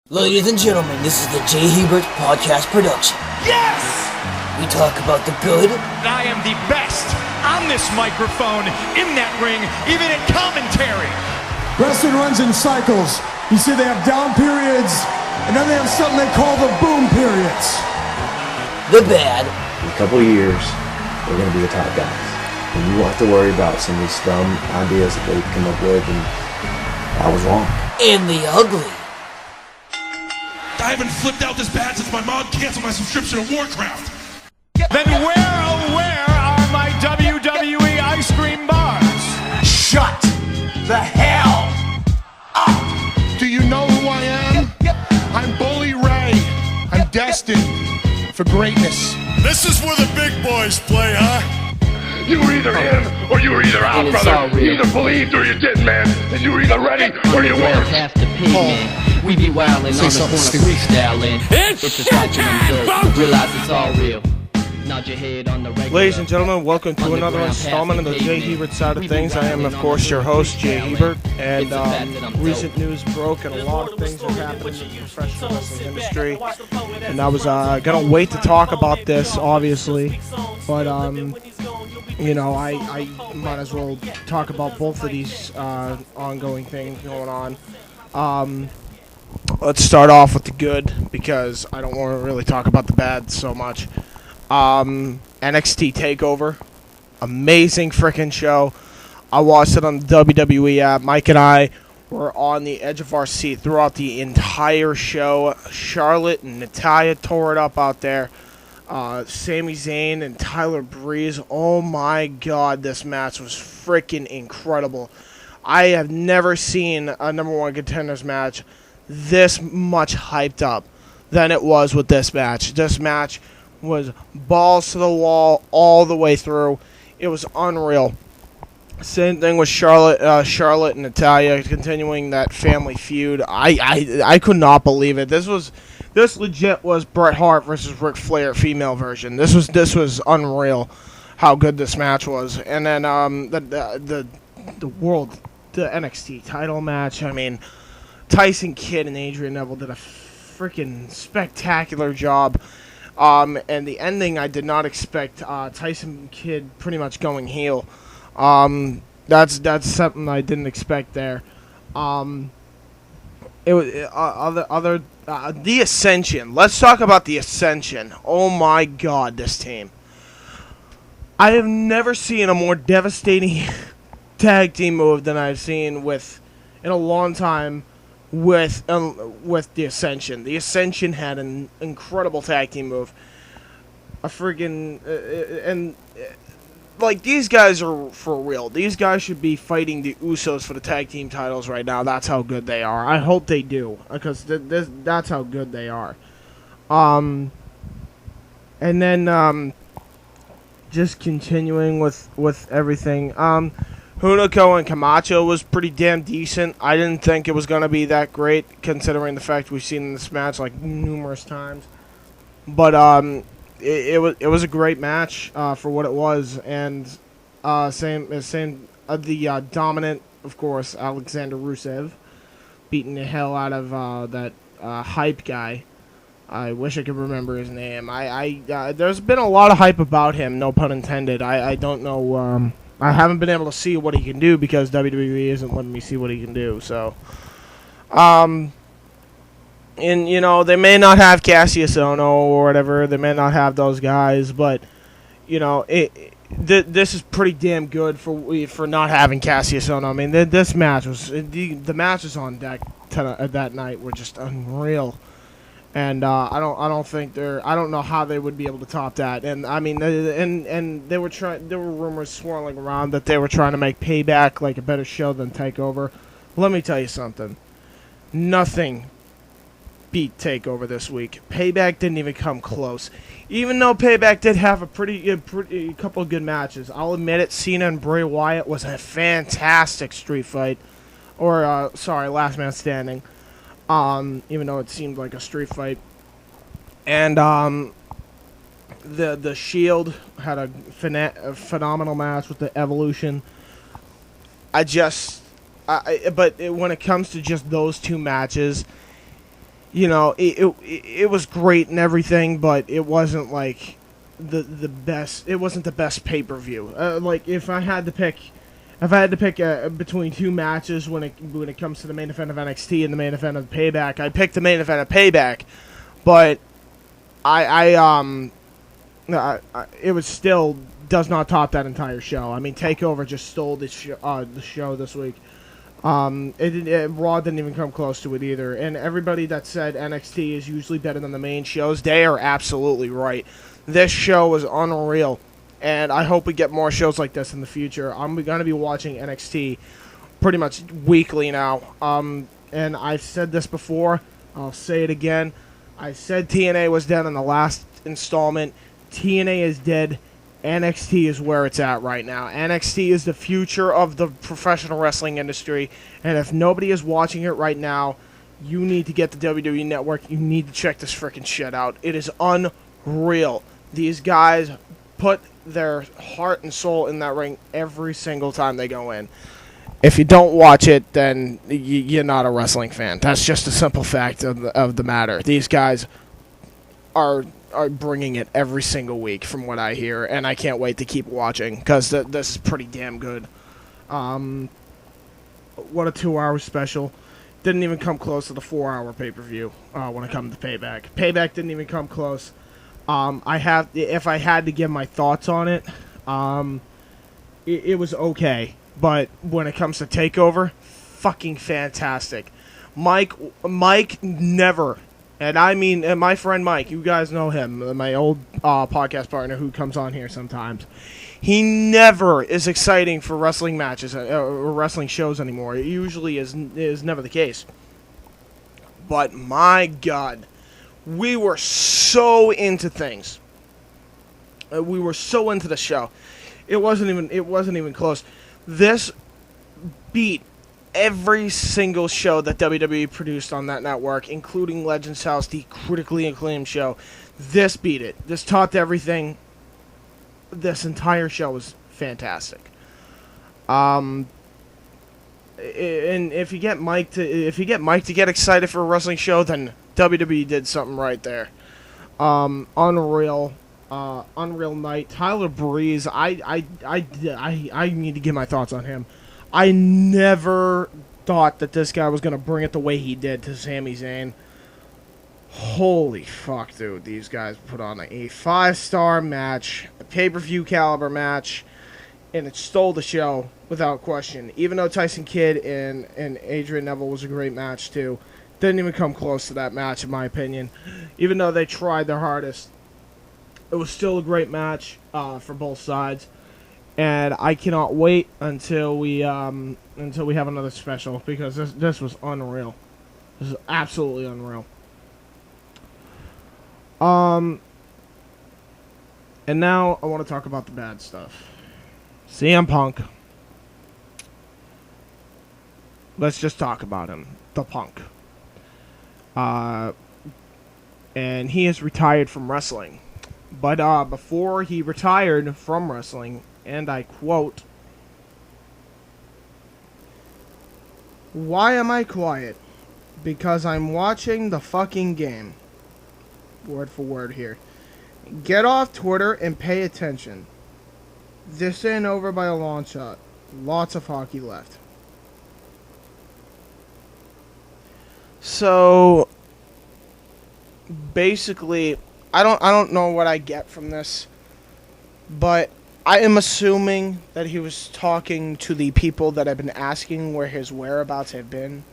Ladies and gentlemen, this is the JHebert podcast production. Yes! We talk about the good. I am the best on this microphone, in that ring, even in commentary. Wrestling runs in cycles. You see they have down periods, and then they have something they call the boom periods. The bad. In a couple of years, we're going to be the top guys. And you won't have to worry about some of these dumb ideas that they come up with, and I was wrong. And the ugly. I haven't flipped out this bad since my mom canceled my subscription to Warcraft. Then where, oh where are my WWE ice cream bars? Shut the hell up! Do you know who I am? I'm Bully Ray. I'm destined for greatness. This is where the big boys play, huh? You were either in or you were either out, brother. You either believed or you didn't, man. And you were either ready or you weren't. Have to pay, man. We be wildin' on the corner freestyling. It's a cycle and realize it's all real. Nod your head on the regular. Ladies and gentlemen, welcome to another installment of the JHebert Side of Things. I am, of course, your host, JHebert, and recent news broke, and a lot of things are happening in the professional wrestling industry. And I was gonna wait to talk about this, obviously, but you know, I might as well talk about both of these ongoing things going on. Let's start off with the good, because I don't want to really talk about the bad so much. NXT Takeover. Amazing freaking show. I watched it on the WWE app. Mike and I were on the edge of our seat throughout the entire show. Charlotte and Natalya tore it up out there. Sami Zayn and Tyler Breeze. Oh my god, this match was freaking incredible. I have never seen a number one contenders match this much hyped up than it was with this match. This match was balls to the wall all the way through. It was unreal. Same thing with Charlotte and Natalya continuing that family feud. I could not believe it. This legit was Bret Hart versus Ric Flair female version. This was unreal how good this match was. And then the NXT title match. I mean, Tyson Kidd and Adrian Neville did a freaking spectacular job. And the ending, I did not expect Tyson Kidd pretty much going heel. That's something I didn't expect there. It was the Ascension. Let's talk about the Ascension. Oh my God, this team! I have never seen a more devastating tag team move than I've seen in a long time with the Ascension. The Ascension had an incredible tag team move. Like, these guys are for real. These guys should be fighting the Usos for the tag team titles right now. That's how good they are. I hope they do, because that's how good they are. And then just continuing with everything. Hunico and Camacho was pretty damn decent. I didn't think it was going to be that great, considering the fact we've seen this match like numerous times. But it was a great match for what it was, and the dominant, of course, Alexander Rusev beating the hell out of that hype guy. I wish I could remember his name. There's been a lot of hype about him, no pun intended. I don't know. I haven't been able to see what he can do because WWE isn't letting me see what he can do. So, and you know, they may not have Cassius Ohno or whatever. They may not have those guys, but you know, this is pretty damn good for not having Cassius Ohno. I mean, this match was the matches on deck that night were just unreal. And I don't know how they would be able to top that. And I mean, and there were rumors swirling around that they were trying to make Payback like a better show than Takeover. Let me tell you something. Nothing beat Takeover this week. Payback didn't even come close. Even though Payback did have a pretty couple of good matches, I'll admit it. Cena and Bray Wyatt was a fantastic street fight, or last man standing. Even though it seemed like a street fight. And the Shield had a phenomenal match with the Evolution. But when it comes to just those two matches, it was great and everything, but it wasn't like the best. It wasn't the best pay-per-view. Like if I had to pick between two matches when it comes to the main event of NXT and the main event of Payback, I picked the main event of Payback, but it was still does not top that entire show. I mean, Takeover just stole the show this week. Raw didn't even come close to it either. And everybody that said NXT is usually better than the main shows, they are absolutely right. This show was unreal, and I hope we get more shows like this in the future. I'm going to be watching NXT pretty much weekly now. And I've said this before. I'll say it again. I said TNA was dead in the last installment. TNA is dead. NXT is where it's at right now. NXT is the future of the professional wrestling industry, and if nobody is watching it right now, you need to get the WWE Network. You need to check this freaking shit out. It is unreal. These guys put their heart and soul in that ring every single time they go in. If you don't watch it, then you're not a wrestling fan. That's just a simple fact of the matter. These guys are bringing it every single week from what I hear, and I can't wait to keep watching because this is pretty damn good. What a 2-hour special. Didn't even come close to the 4-hour pay-per-view when it comes to Payback. Payback didn't even come close. If I had to give my thoughts on it, it was okay. But when it comes to Takeover, fucking fantastic. Mike never... And I mean, my friend Mike, you guys know him, my old podcast partner who comes on here sometimes. He never is exciting for wrestling matches or wrestling shows anymore. It usually is never the case. But my God, we were so into things. We were so into the show. It wasn't even close. This beat every single show that WWE produced on that network, including Legends House, the critically acclaimed show. This beat it. This topped everything. This entire show was fantastic. And if you get Mike to get excited for a wrestling show, then WWE did something right there. Unreal night. Tyler Breeze. I need to give my thoughts on him. I never thought that this guy was going to bring it the way he did to Sami Zayn. Holy fuck, dude. These guys put on a 5-star match, a pay-per-view caliber match, and it stole the show without question. Even though Tyson Kidd and Adrian Neville was a great match, too. Didn't even come close to that match, in my opinion. Even though they tried their hardest. It was still a great match for both sides. And I cannot wait until we have another special, because this was unreal. This is absolutely unreal. And now I want to talk about the bad stuff. CM Punk. Let's just talk about him. The Punk. And he is retired from wrestling. But before he retired from wrestling, and I quote, "Why am I quiet? Because I'm watching the fucking game." Word for word here. "Get off Twitter and pay attention. This ain't over by a long shot. Lots of hockey left." So basically, I don't know what I get from this, but I am assuming that he was talking to the people that have been asking where his whereabouts have been,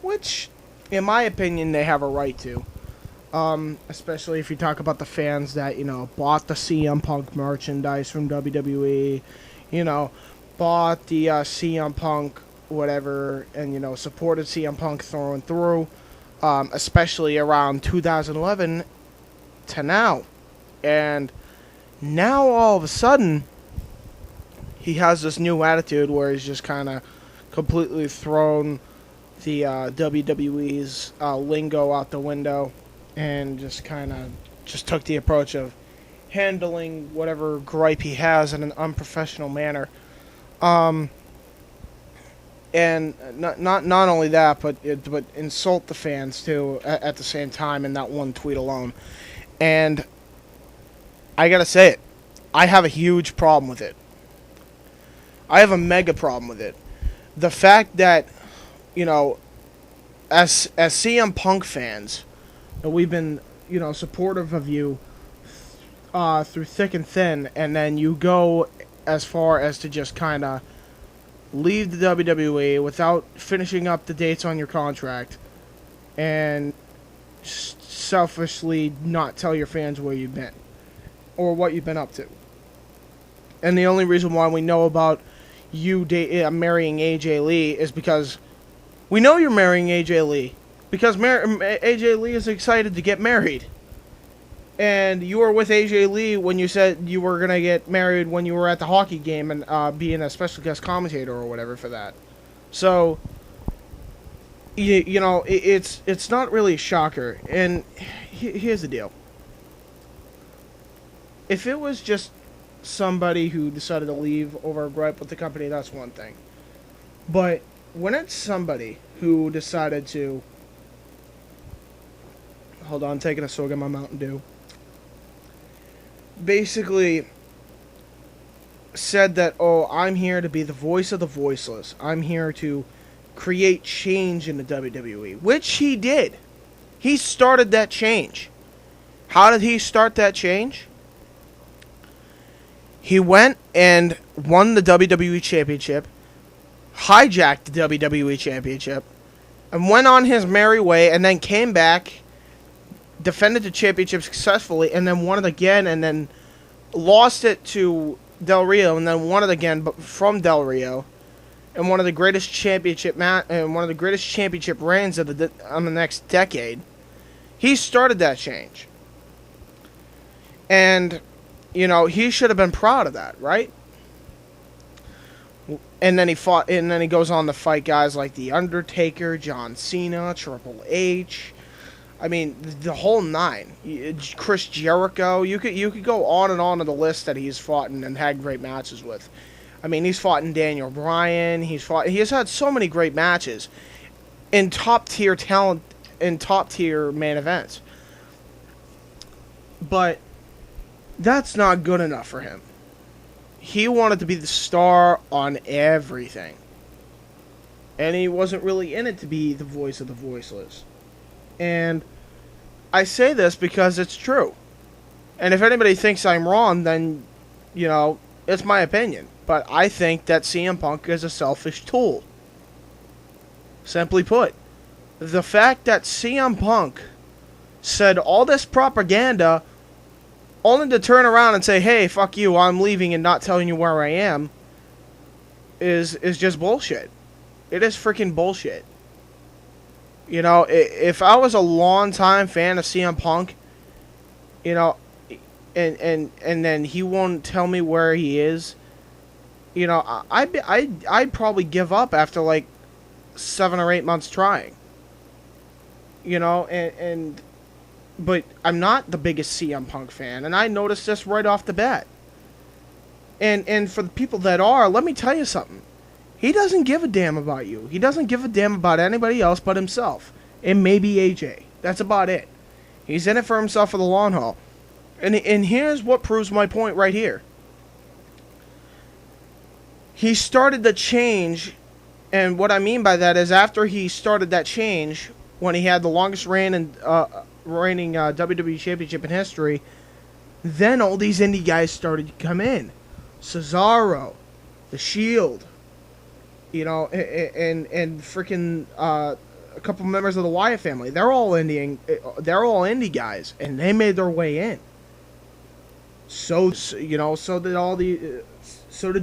which, in my opinion, they have a right to. Especially if you talk about the fans that, bought the CM Punk merchandise from WWE, bought the CM Punk whatever, and, supported CM Punk through and through, especially around 2011 to now. And now, all of a sudden, he has this new attitude where he's just kind of completely thrown the WWE's lingo out the window, and just took the approach of handling whatever gripe he has in an unprofessional manner. and not only that, but insult the fans too at the same time in that one tweet alone. And I gotta say it, I have a huge problem with it. I have a mega problem with it. The fact that, you know, as CM Punk fans, we've been, you know, supportive of you through thick and thin, and then you go as far as to just kind of leave the WWE without finishing up the dates on your contract, and selfishly not tell your fans where you've been or what you've been up to. And the only reason why we know about you marrying AJ Lee is because we know you're marrying AJ Lee, because AJ Lee is excited to get married. And you were with AJ Lee when you said you were going to get married when you were at the hockey game and being a special guest commentator or whatever for that. So, you know, it's not really a shocker. And here's the deal. If it was just somebody who decided to leave over a gripe with the company, that's one thing. But when it's somebody who decided to... Hold on, taking a swig of my Mountain Dew. Basically said that, oh, I'm here to be the voice of the voiceless. I'm here to create change in the WWE, which he did. He started that change. How did he start that change? He went and won the WWE Championship, hijacked the WWE Championship, and went on his merry way, and then came back, defended the championship successfully, and then won it again, and then lost it to Del Rio, and then won it again from Del Rio, and one of the greatest championship reigns of the next decade. He started that change, and you know he should have been proud of that, right? And then he goes on to fight guys like The Undertaker, John Cena, Triple H. I mean, the whole nine. Chris Jericho. You could go on and on to the list that he's fought and had great matches with. I mean, he's fought in Daniel Bryan. He has had so many great matches in top tier talent, in top tier main events. But that's not good enough for him. He wanted to be the star on everything. And he wasn't really in it to be the voice of the voiceless. And I say this because it's true. And if anybody thinks I'm wrong, then, you know, it's my opinion. But I think that CM Punk is a selfish tool. Simply put, the fact that CM Punk said all this propaganda only to turn around and say, hey, fuck you, I'm leaving and not telling you where I am, is just bullshit. It is freaking bullshit. You know, if I was a long-time fan of CM Punk, you know, and then he won't tell me where he is, you know, I'd probably give up after like 7 or 8 months trying. You know, but I'm not the biggest CM Punk fan, and I noticed this right off the bat. And for the people that are, let me tell you something. He doesn't give a damn about you. He doesn't give a damn about anybody else but himself. And maybe AJ. That's about it. He's in it for himself for the long haul. And here's what proves my point right here. He started the change, and what I mean by that is after he started that change, when he had the longest reigning WWE Championship in history, then all these indie guys started to come in. Cesaro, The Shield, you know, and freaking a couple members of the Wyatt family. They're all indie guys, and they made their way in. So did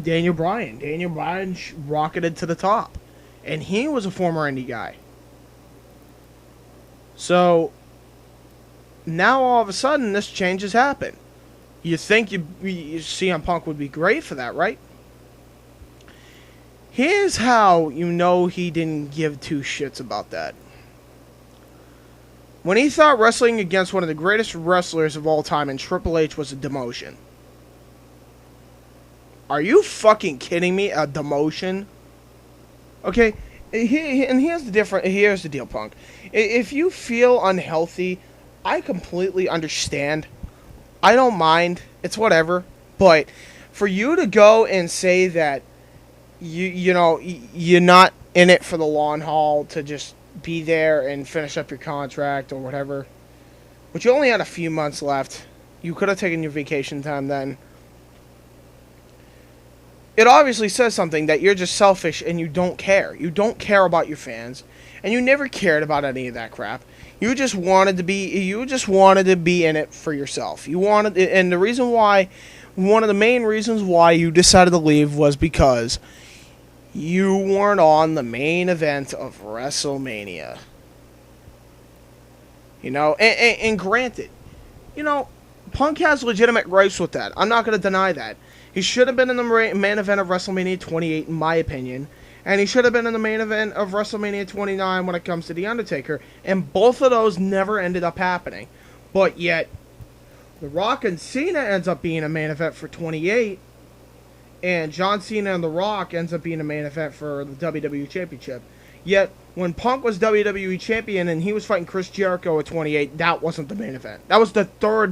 Daniel Bryan. Daniel Bryan rocketed to the top, and he was a former indie guy. So now all of a sudden this change has happened. You think CM Punk would be great for that, right? Here's how you know he didn't give two shits about that. When he thought wrestling against one of the greatest wrestlers of all time in Triple H was a demotion. Are you fucking kidding me? A demotion? Okay, and here's the deal, Punk. If you feel unhealthy, I completely understand. I don't mind. It's whatever. But for you to go and say that you're not in it for the long haul to just be there and finish up your contract or whatever, but you only had a few months left. You could have taken your vacation time then. It obviously says something that you're just selfish and you don't care. You don't care about your fans, and you never cared about any of that crap. You just wanted to be in it for yourself. And the reason why, one of the main reasons why you decided to leave was because you weren't on the main event of WrestleMania. And granted, Punk has legitimate gripes with that. I'm not going to deny that. He should have been in the main event of WrestleMania 28, in my opinion. And he should have been in the main event of WrestleMania 29 when it comes to The Undertaker. And both of those never ended up happening. But yet, The Rock and Cena ends up being a main event for 28. And John Cena and The Rock ends up being a main event for the WWE Championship. Yet, when Punk was WWE Champion and he was fighting Chris Jericho at 28, that wasn't the main event. That was the third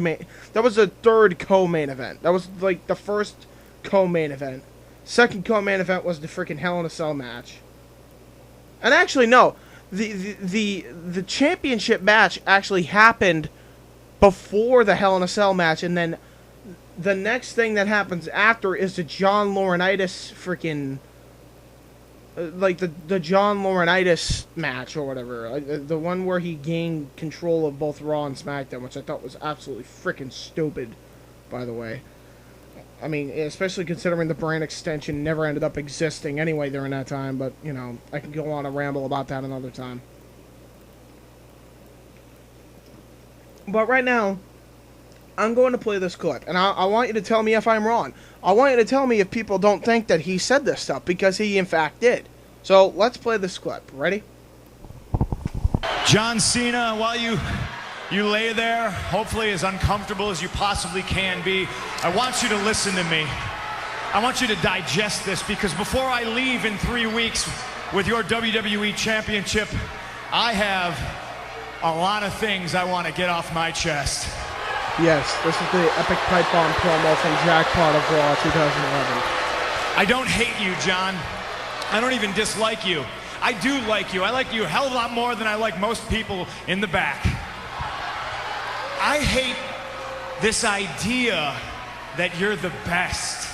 co-main event. That was like the first co-main event. Second co-main event was the freaking Hell in a Cell match. And actually, no, the championship match actually happened before the Hell in a Cell match, and then the next thing that happens after is the John Laurinaitis freaking, like the John Laurinaitis match or whatever. The one where he gained control of both Raw and SmackDown, which I thought was absolutely freaking stupid, by the way. I mean, especially considering the brand extension never ended up existing anyway during that time, but, I can go on a ramble about that another time. But right now, I'm going to play this clip, and I want you to tell me if I'm wrong. I want you to tell me if people don't think that he said this stuff, because he in fact did. So, let's play this clip. Ready? John Cena, while you lay there, hopefully as uncomfortable as you possibly can be, I want you to listen to me. I want you to digest this, because before I leave in 3 weeks with your WWE Championship, I have a lot of things I want to get off my chest. Yes, this is the epic pipe bomb promo from Jackpot of Raw 2011. I don't hate you, John. I don't even dislike you. I do like you. I like you a hell of a lot more than I like most people in the back. I hate this idea that you're the best.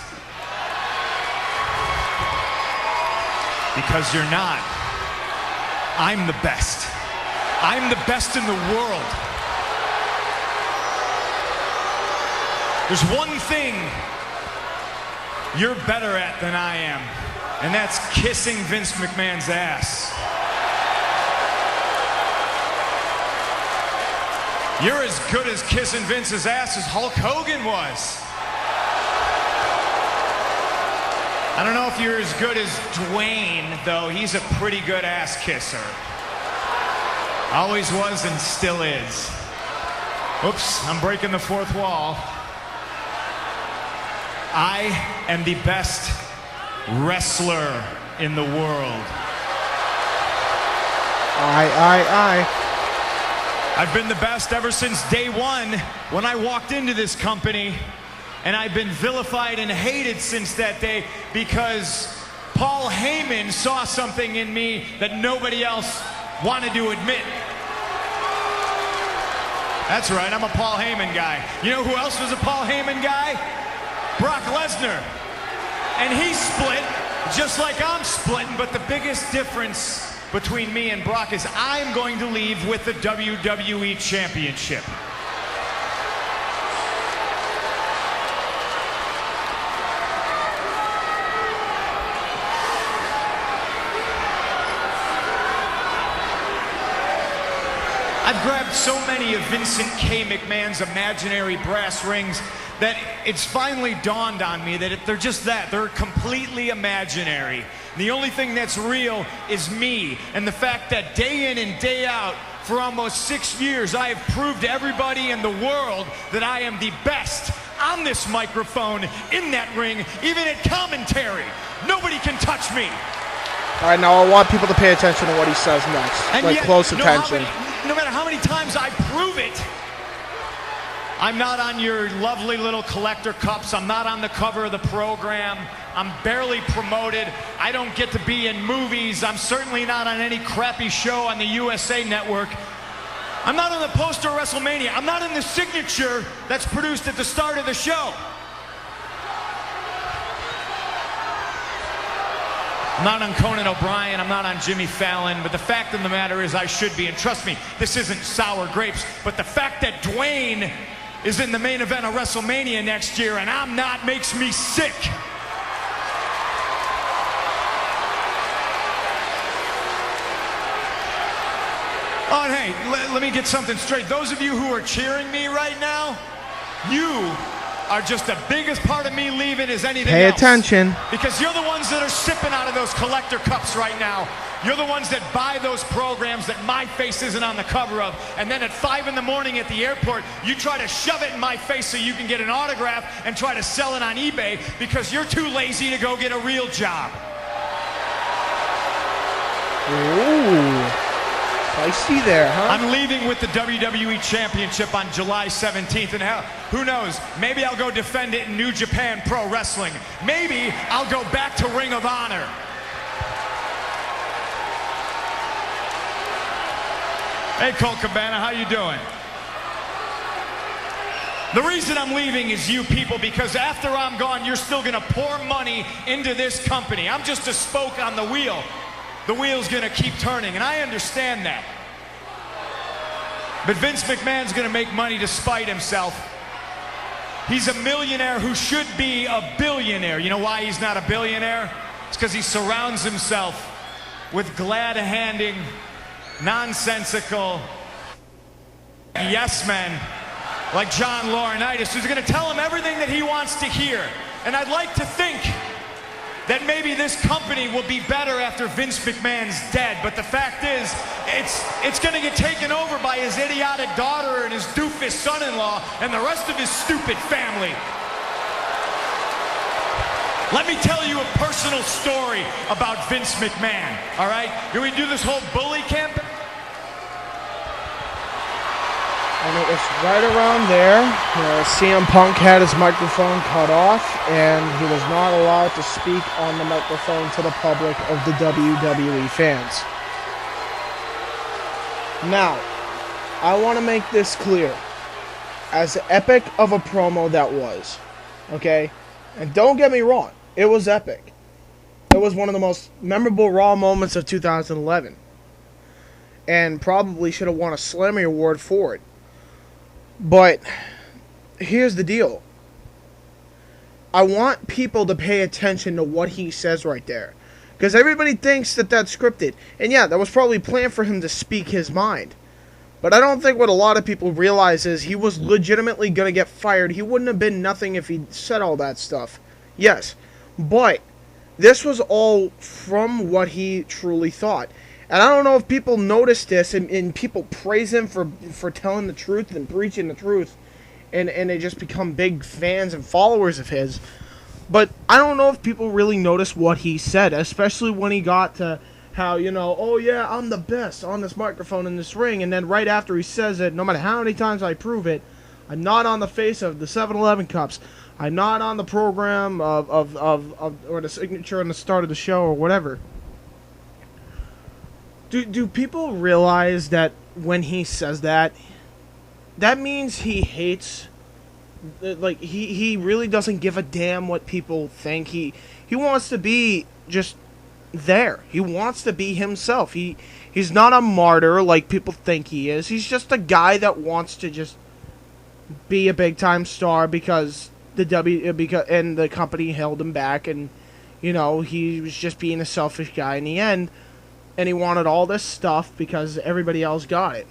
Because you're not. I'm the best. I'm the best in the world. There's one thing you're better at than I am, and that's kissing Vince McMahon's ass. You're as good as kissing Vince's ass as Hulk Hogan was. I don't know if you're as good as Dwayne, though. He's a pretty good ass kisser. Always was and still is. Oops, I'm breaking the fourth wall. I am the best wrestler in the world. Aye. I've been the best ever since day one when I walked into this company, and I've been vilified and hated since that day because Paul Heyman saw something in me that nobody else wanted to admit. That's right, I'm a Paul Heyman guy. You know who else was a Paul Heyman guy? Brock Lesnar. And he's split, just like I'm splitting, but the biggest difference between me and Brock is I'm going to leave with the WWE Championship. I've grabbed so many of Vincent K. McMahon's imaginary brass rings that it's finally dawned on me that they're just that. They're completely imaginary. The only thing that's real is me, and the fact that day in and day out for almost 6 years I have proved to everybody in the world that I am the best on this microphone, in that ring, even at commentary. Nobody can touch me. All right, now I want people to pay attention to what he says next. And like, yet, close attention. No matter how many times I prove it, I'm not on your lovely little collector cups. I'm not on the cover of the program. I'm barely promoted. I don't get to be in movies. I'm certainly not on any crappy show on the USA Network. I'm not on the poster of WrestleMania. I'm not in the signature that's produced at the start of the show. I'm not on Conan O'Brien, I'm not on Jimmy Fallon, but the fact of the matter is I should be, and trust me, this isn't sour grapes, but the fact that Dwayne is in the main event of WrestleMania next year and I'm not makes me sick. Oh, and hey, let me get something straight. Those of you who are cheering me right now, you are just the biggest part of me leaving is anything else. Pay attention. Because you're the ones that are sipping out of those collector cups right now. You're the ones that buy those programs that my face isn't on the cover of. And then at 5 in the morning at the airport, you try to shove it in my face so you can get an autograph and try to sell it on eBay because you're too lazy to go get a real job. Ooh. I see there, huh? I'm leaving with the WWE Championship on July 17th, and hell, who knows? Maybe I'll go defend it in New Japan Pro Wrestling. Maybe I'll go back to Ring of Honor. Hey, Colt Cabana, how you doing? The reason I'm leaving is you people, because after I'm gone, you're still gonna pour money into this company. I'm just a spoke on the wheel. The wheel's gonna keep turning, and I understand that. But Vince McMahon's gonna make money to spite himself. He's a millionaire who should be a billionaire. You know why he's not a billionaire? It's because he surrounds himself with glad-handing, nonsensical yes men like John Laurinaitis, who's gonna tell him everything that he wants to hear. And I'd like to think that maybe this company will be better after Vince McMahon's dead, but the fact is, it's gonna get taken over by his idiotic daughter and his doofus son-in-law and the rest of his stupid family. Let me tell you a personal story about Vince McMahon, all right? Can we do this whole bully campaign? And it was right around there where CM Punk had his microphone cut off, and he was not allowed to speak on the microphone to the public of the WWE fans. Now, I want to make this clear. As epic of a promo that was, okay? And don't get me wrong, it was epic. It was one of the most memorable Raw moments of 2011. And probably should have won a Slammy Award for it. But here's the deal. I want people to pay attention to what he says right there. Because everybody thinks that that's scripted. And yeah, that was probably planned for him to speak his mind. But I don't think what a lot of people realize is he was legitimately going to get fired. He wouldn't have been nothing if he said all that stuff. Yes. But this was all from what he truly thought. And I don't know if people notice this and people praise him for telling the truth and preaching the truth. And they just become big fans and followers of his. But I don't know if people really notice what he said. Especially when he got to how, you know, oh yeah, I'm the best on this microphone in this ring. And then right after he says it, no matter how many times I prove it, I'm not on the face of the 7-Eleven cups. I'm not on the program of or the signature on the start of the show or whatever. Do people realize that when he says that, that means he hates, like, he really doesn't give a damn what people think. He wants to be just there. He wants to be himself. He's not a martyr like people think he is. He's just a guy that wants to just be a big time star because and the company held him back, and you know, he was just being a selfish guy in the end. And he wanted all this stuff because everybody else got it.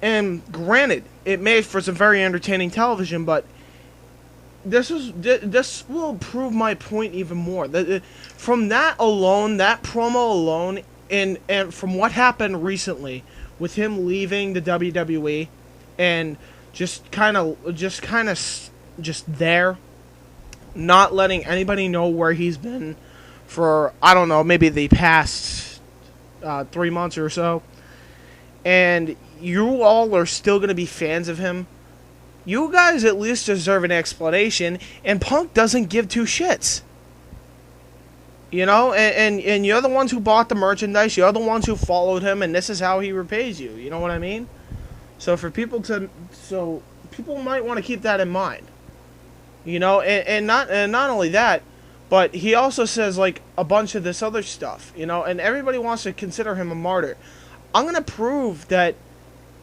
And granted, it made for some very entertaining television, but this will prove my point even more. From that alone, that promo alone, and from what happened recently with him leaving the WWE and just there, not letting anybody know where he's been for, I don't know, maybe the past 3 months or so, and you all are still going to be fans of him, you guys at least deserve an explanation, and Punk doesn't give two shits. You know, and you're the ones who bought the merchandise, you're the ones who followed him, and this is how he repays you. You know what I mean? So people might want to keep that in mind. You know, and not only that, but he also says like a bunch of this other stuff, you know, and everybody wants to consider him a martyr. I'm going to prove that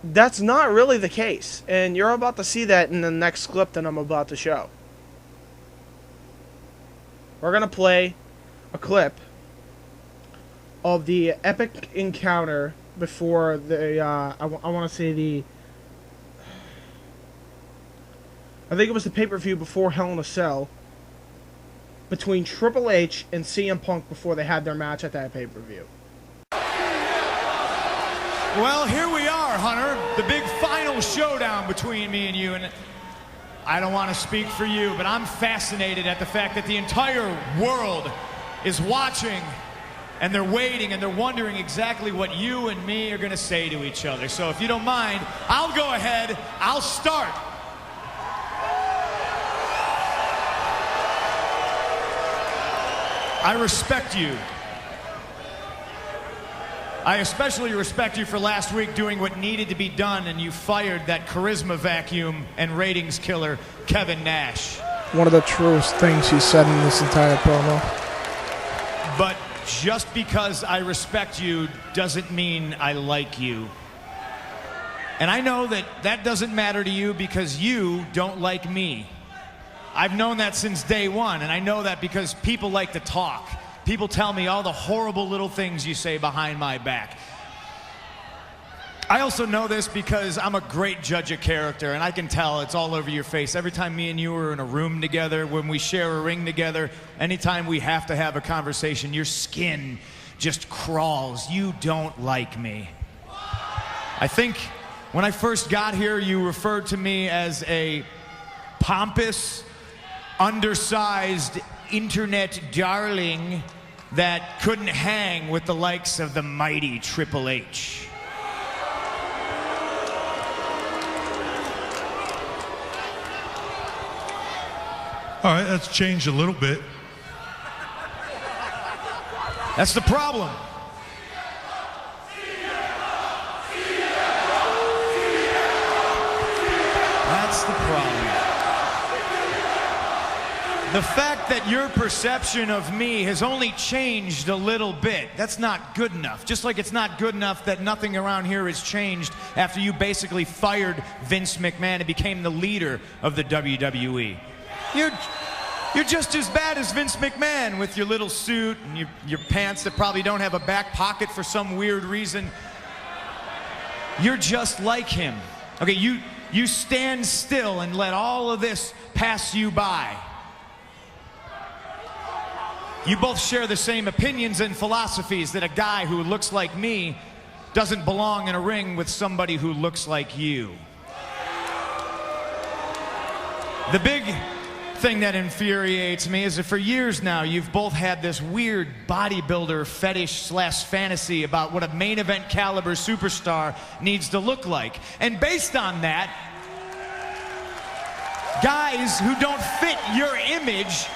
that's not really the case, and you're about to see that in the next clip that I'm about to show. We're going to play a clip of the epic encounter before the I want to say I think it was the pay-per-view before Hell in a Cell between Triple H and CM Punk before they had their match at that pay-per-view. Well, here we are, Hunter, the big final showdown between me and you, and I don't want to speak for you, but I'm fascinated at the fact that the entire world is watching, and they're waiting, and they're wondering exactly what you and me are going to say to each other. So if you don't mind, I'll go ahead, I'll start. I respect you. I especially respect you for last week doing what needed to be done, and you fired that charisma vacuum and ratings killer, Kevin Nash. One of the truest things he said in this entire promo. But just because I respect you doesn't mean I like you. And I know that that doesn't matter to you because you don't like me. I've known that since day one, and I know that because people like to talk. People tell me all the horrible little things you say behind my back. I also know this because I'm a great judge of character, and I can tell it's all over your face. Every time me and you are in a room together, when we share a ring together, anytime we have to have a conversation, your skin just crawls. You don't like me. I think when I first got here, you referred to me as a pompous, undersized internet darling that couldn't hang with the likes of the mighty Triple H. All right, that's changed a little bit. That's the problem. That's the problem. The fact that your perception of me has only changed a little bit, that's not good enough. Just like it's not good enough that nothing around here has changed after you basically fired Vince McMahon and became the leader of the WWE. You're just as bad as Vince McMahon with your little suit and your pants that probably don't have a back pocket for some weird reason. You're just like him. Okay, you stand still and let all of this pass you by. You both share the same opinions and philosophies that a guy who looks like me doesn't belong in a ring with somebody who looks like you. The big thing that infuriates me is that for years now you've both had this weird bodybuilder fetish/fantasy about what a main event caliber superstar needs to look like. And based on that, guys who don't fit your image,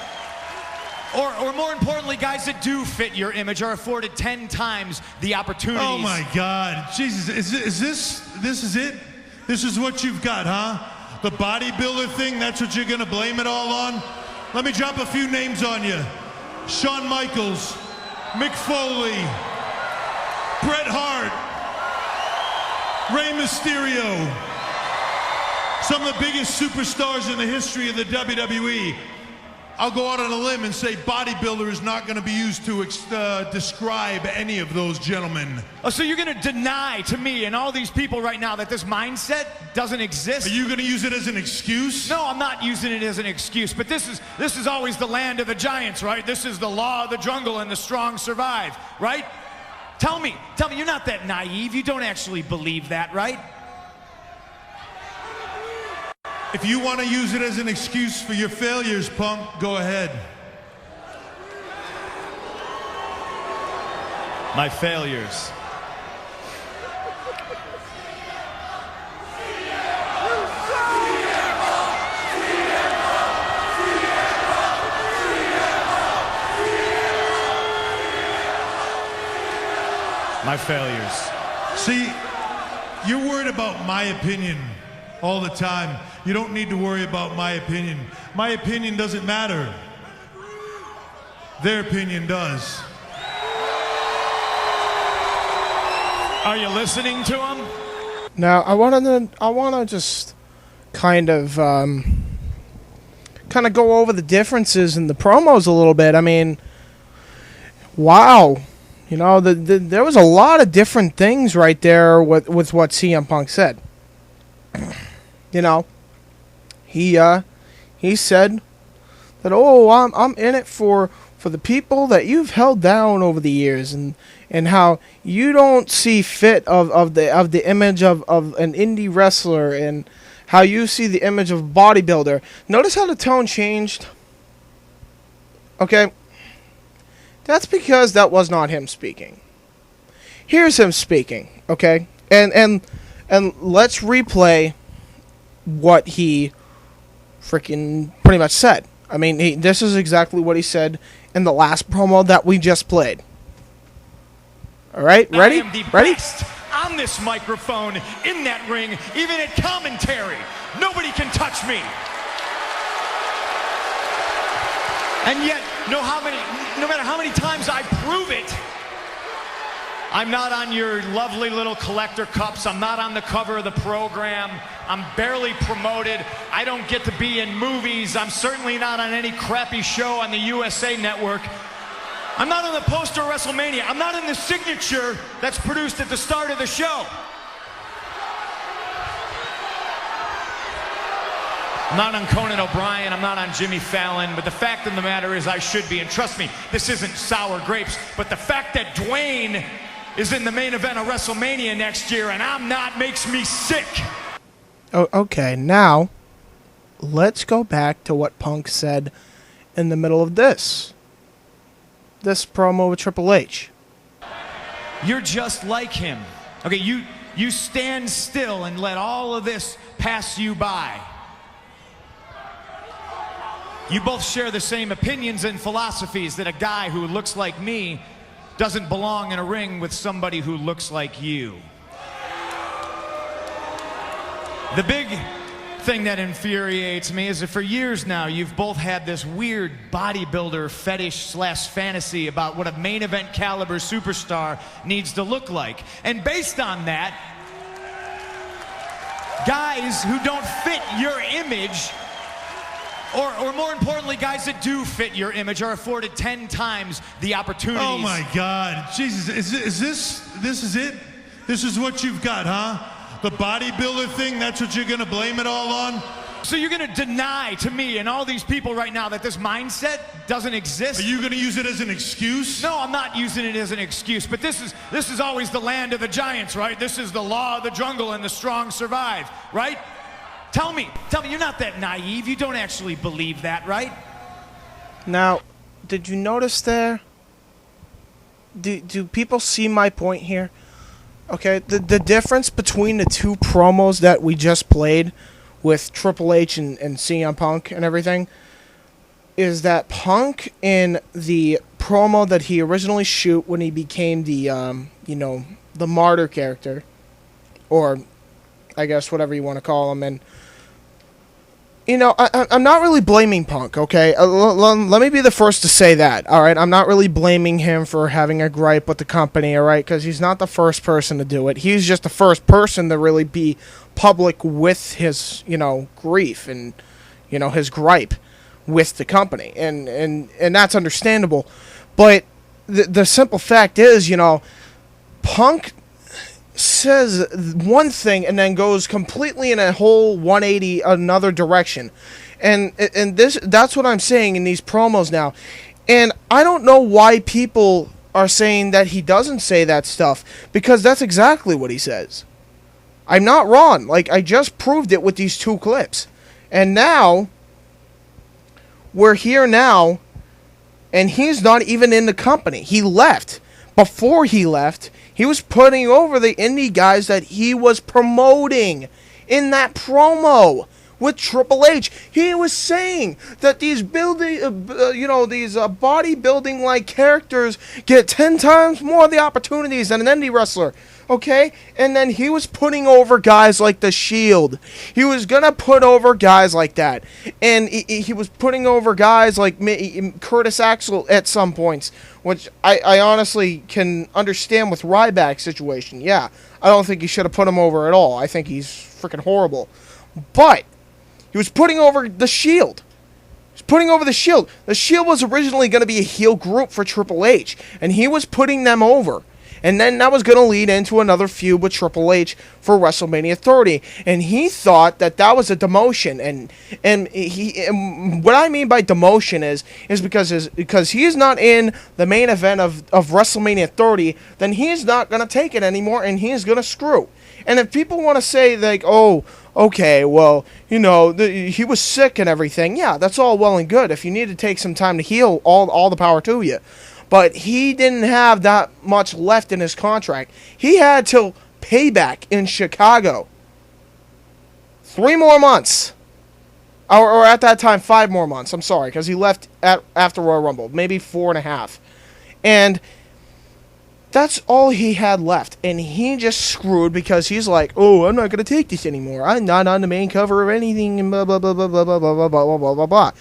or more importantly, guys that do fit your image, are afforded 10 times the opportunities. Oh my God, Jesus, is this it? This is what you've got, huh? The bodybuilder thing, that's what you're gonna blame it all on? Let me drop a few names on you. Shawn Michaels, Mick Foley, Bret Hart, Rey Mysterio. Some of the biggest superstars in the history of the WWE. I'll go out on a limb and say bodybuilder is not going to be used to describe any of those gentlemen. Oh, so you're going to deny to me and all these people right now that this mindset doesn't exist? Are you going to use it as an excuse? No, I'm not using it as an excuse, but this is always the land of the giants, right? This is the law of the jungle and the strong survive, right? Tell me, you're not that naive. You don't actually believe that, right? If you want to use it as an excuse for your failures, Punk, go ahead. My failures. My failures. See, you're worried about my opinion all the time. You don't need to worry about my opinion. My opinion doesn't matter. Their opinion does. Are you listening to him? Now, I want to just kind of go over the differences in the promos a little bit. I mean, wow. You know, there was a lot of different things right there with what CM Punk said. You know, he said that, oh, I'm in it for the people that you've held down over the years, and how you don't see fit of the image of an indie wrestler, and how you see the image of a bodybuilder. Notice how the tone changed? Okay? That's because that was not him speaking. Here's him speaking, okay? And let's replay what he freaking pretty much said. I mean, this is exactly what he said in the last promo that we just played. All right, ready? I am the Ready? best on this microphone, in that ring, even at commentary. Nobody can touch me. And yet, no matter how many times I prove it, I'm not on your lovely little collector cups. I'm not on the cover of the program. I'm barely promoted. I don't get to be in movies. I'm certainly not on any crappy show on the USA Network. I'm not on the poster of WrestleMania. I'm not in the signature that's produced at the start of the show. I'm not on Conan O'Brien, I'm not on Jimmy Fallon, but the fact of the matter is I should be. And trust me, this isn't sour grapes, but the fact that Dwayne is in the main event of WrestleMania next year and I'm not makes me sick. Oh, okay, now let's go back to what Punk said in the middle of this promo with Triple H. You're just like him. Okay, you stand still and let all of this pass you by. You both share the same opinions and philosophies that a guy who looks like me doesn't belong in a ring with somebody who looks like you. The big thing that infuriates me is that for years now you've both had this weird bodybuilder fetish/fantasy about what a main event caliber superstar needs to look like. And based on that, guys who don't fit your image, or more importantly, guys that do fit your image, are afforded 10 times the opportunities. Oh my God, Jesus! Is this it? This is what you've got, huh? The bodybuilder thing? That's what you're gonna blame it all on? So you're gonna deny to me and all these people right now that this mindset doesn't exist? Are you gonna use it as an excuse? No, I'm not using it as an excuse. But this is always the land of the giants, right? This is the law of the jungle, and the strong survive, right? Tell me, you're not that naive. You don't actually believe that, right? Now, did you notice there? Do people see my point here? Okay, the difference between the two promos that we just played with Triple H and CM Punk and everything is that Punk in the promo that he originally shoot when he became the the martyr character, or I guess whatever you want to call him, and I'm not really blaming Punk, okay? Let me be the first to say that, all right? I'm not really blaming him for having a gripe with the company, all right? Because he's not the first person to do it. He's just the first person to really be public with his, grief and, his gripe with the company. And that's understandable. But the simple fact is, Punk says one thing and then goes completely in a whole 180 another direction, and that's what I'm saying in these promos now. And I don't know why people are saying that he doesn't say that stuff, because that's exactly what he says. I'm not wrong. Like, I just proved it with these two clips, and now we're here now, and he's not even in the company. He left. before he left, he was putting over the indie guys that he was promoting in that promo with Triple H. He was saying that these bodybuilding like characters get 10 times more of the opportunities than an indie wrestler. Okay? And then he was putting over guys like The Shield. He was going to put over guys like that. And he was putting over guys like Curtis Axel at some points, which I honestly can understand with Ryback's situation. Yeah, I don't think he should have put him over at all. I think he's freaking horrible. But he was putting over The Shield. He was putting over The Shield. The Shield was originally going to be a heel group for Triple H, and he was putting them over. And then that was going to lead into another feud with Triple H for WrestleMania 30. And he thought that that was a demotion. And what I mean by demotion is because he is not in the main event of WrestleMania 30, then he is not going to take it anymore, and he is going to screw. And if people want to say, like, oh, okay, well, you know, he was sick and everything, yeah, that's all well and good. If you need to take some time to heal, all the power to you. But he didn't have that much left in his contract. He had till Payback in Chicago. 3 more months. Or at that time, 5 more months. I'm sorry, because he left after Royal Rumble. Maybe 4.5. And that's all he had left. And he just screwed because he's like, oh, I'm not going to take this anymore. I'm not on the main cover of anything and blah, blah, blah, blah, blah, blah, blah, blah, blah, blah, blah, blah.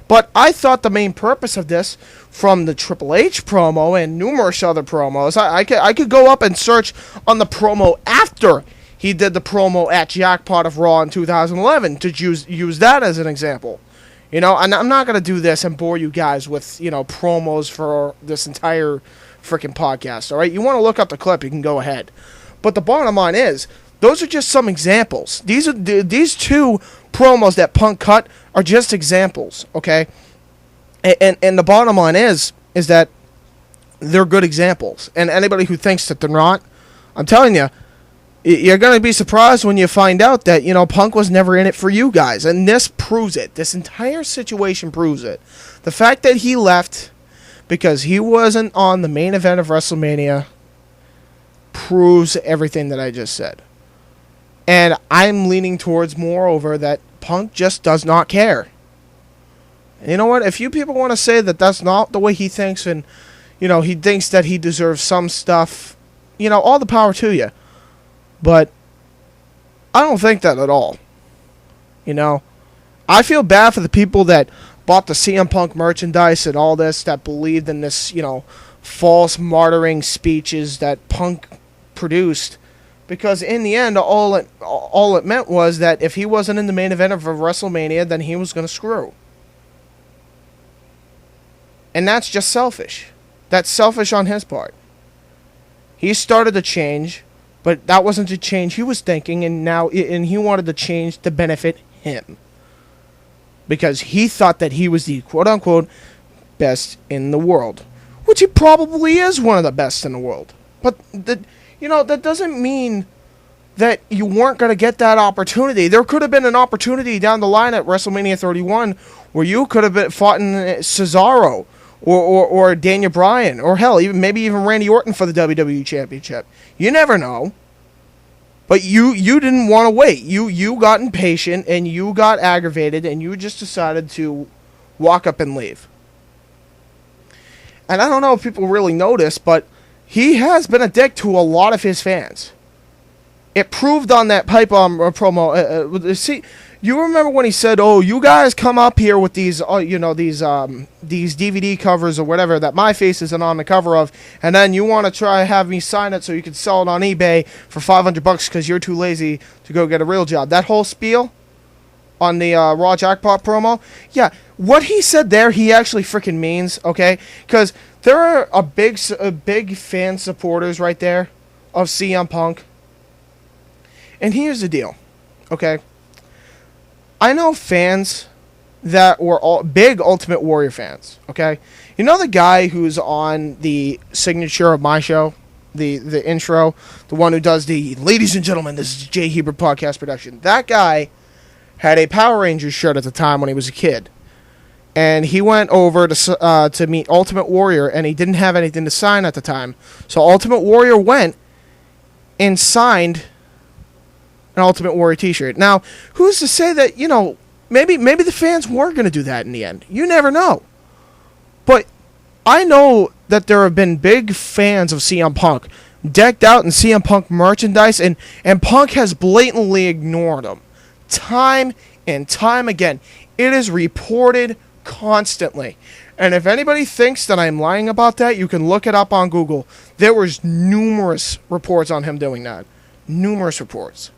But I thought the main purpose of this, from the Triple H promo and numerous other promos, I could go up and search on the promo after he did the promo at Jackpot of Raw in 2011 to use that as an example. You know, and I'm not going to do this and bore you guys with, you know, promos for this entire freaking podcast, all right? You want to look up the clip, you can go ahead. But the bottom line is, those are just some examples. These 2 promos that Punk cut are just examples, okay? And the bottom line is that they're good examples. And anybody who thinks that they're not, I'm telling you, you're going to be surprised when you find out that, you know, Punk was never in it for you guys. And this proves it. This entire situation proves it. The fact that he left because he wasn't on the main event of WrestleMania proves everything that I just said. And I'm leaning towards, moreover, that Punk just does not care. And you know what? If you people want to say that that's not the way he thinks, and, you know, he thinks that he deserves some stuff, you know, all the power to you. But I don't think that at all. You know? I feel bad for the people that bought the CM Punk merchandise and all this, that believed in this, you know, false martyring speeches that Punk produced. Because in the end, all it meant was that if he wasn't in the main event of WrestleMania, then he was going to screw. And that's just selfish. That's selfish on his part. He started to change, but that wasn't the change he was thinking, and he wanted to change to benefit him. Because he thought that he was the quote-unquote best in the world. Which he probably is one of the best in the world. But you know, that doesn't mean that you weren't going to get that opportunity. There could have been an opportunity down the line at WrestleMania 31 where you could have fought in Cesaro or Daniel Bryan, or hell, maybe even Randy Orton for the WWE Championship. You never know. But you didn't want to wait. You got impatient and you got aggravated and you just decided to walk up and leave. And I don't know if people really notice, but he has been a dick to a lot of his fans. It proved on that pipe bomb promo. See, you remember when he said, "Oh, you guys come up here with these, these DVD covers or whatever that my face isn't on the cover of, and then you want to try have me sign it so you can sell it on eBay for $500 because you're too lazy to go get a real job." That whole spiel on the Raw Jackpot promo, yeah, what he said there, he actually freaking means, okay? Because there are a big fan supporters right there of CM Punk. And here's the deal, okay? I know fans that were all big Ultimate Warrior fans, okay? You know the guy who's on the signature of my show, the intro, the one who does the "Ladies and gentlemen, this is JHebert podcast production." That guy had a Power Rangers shirt at the time when he was a kid. and he went over to meet Ultimate Warrior, and he didn't have anything to sign at the time. So Ultimate Warrior went and signed an Ultimate Warrior t-shirt. Now, who's to say that, maybe the fans weren't going to do that in the end? You never know. But I know that there have been big fans of CM Punk, decked out in CM Punk merchandise, and Punk has blatantly ignored them. Time and time again. It is reported constantly. And if anybody thinks that I'm lying about that, you can look it up on Google. There was numerous reports on him doing that. Numerous reports.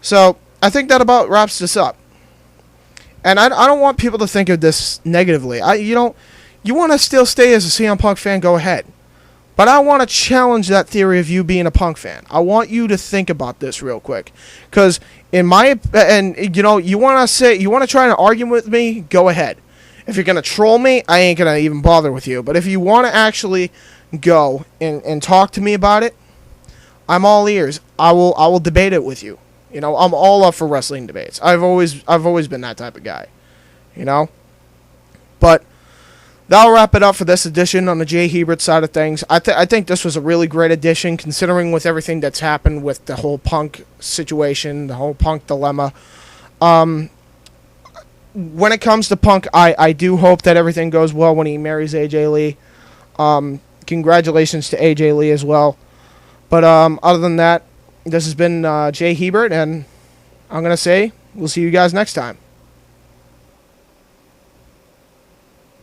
So, I think that about wraps this up. And I don't want people to think of this negatively. You want to still stay as a CM Punk fan, go ahead. But I want to challenge that theory of you being a Punk fan. I want you to think about this real quick. Because you want to try and argue with me, go ahead. If you're going to troll me, I ain't going to even bother with you. But if you want to actually go and talk to me about it, I'm all ears. I will debate it with you. I'm all up for wrestling debates. I've always been that type of guy. But that'll wrap it up for this edition on the JHebert Side of Things. I think this was a really great edition, considering with everything that's happened with the whole Punk situation, the whole Punk dilemma. When it comes to Punk, I do hope that everything goes well when he marries AJ Lee. Congratulations to AJ Lee as well. But other than that, this has been JHebert, and I'm going to say we'll see you guys next time.